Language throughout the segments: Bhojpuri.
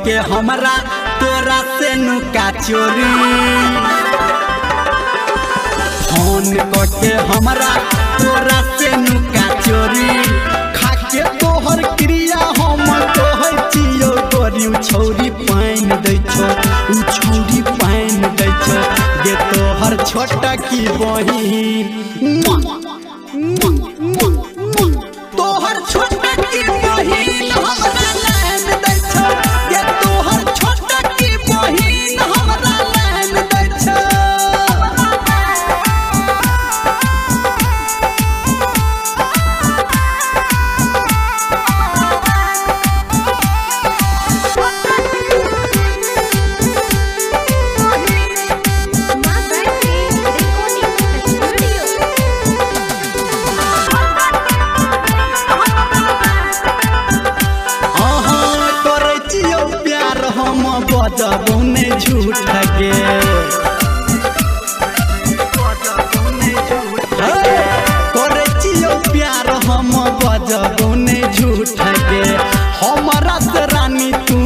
के हमरा तोरा से नुका चोरी फोन के हमरा तोरा से नुका चोरी खाके तोहर क्रिया हम कहै छियो गोरी छौरी पाइन दै छौ छौरी पाइन दै छौ गे तोहर छोटा की बहिन तोहर छोटा की बहिन हमरा लाइन दै छौ गे तोहर छोटा की बहिन हमरा लाइन दै छौ बजबो ने झूठ गे करे छियो प्यार हम बजबो ने झूठ गे हमरा से रानी तू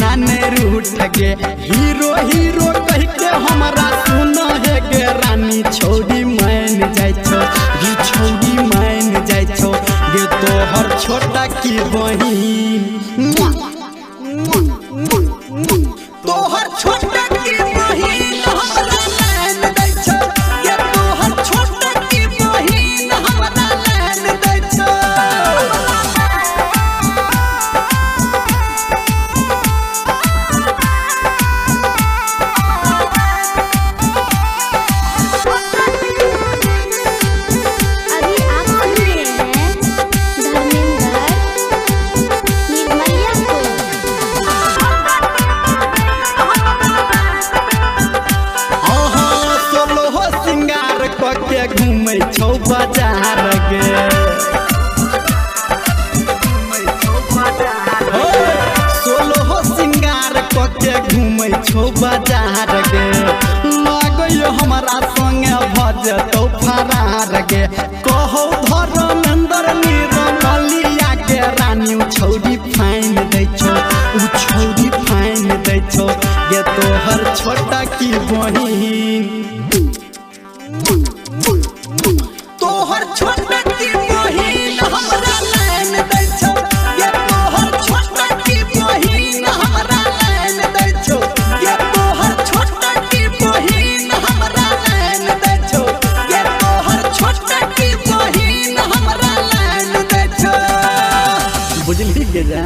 नाने रूठ गे हीरो हीरो कह के हमरा सुन है गे रानी छौरी मान जाय छौ गी छौरी मान जाय छौ गे तोहर छोटा की बहिन तोहर छोटा की बहिन हमरा लाइन दै छौ गे तोहर छोटा की बहिन हमरा लाइन दै छौ अभी आप सुन रहे हैं धर्मेंद्र निर्मलिया को। सिंगार के घूमै छौ बाजार गे सोलह सिंगार के घूमै छौ बाजार गे लागै हमरा संगे भजतौ फरार गे कहौ धर्मेंद्र निर्मलिया के रानी छौरी फाइन दै छौ छौरी फाइन दै छौ गे तोहर छोटा की बहिन तोहर छोटा की बहिन हमरा लाइन दै छौ गे तोहर छोटा की बहिन हमरा लाइन दै छौ गे तोहर छोटा की बहिन हमरा लाइन दै छौ गे तोहर छोटा की बहिन हमरा लाइन दै छौ बुझली गे जा।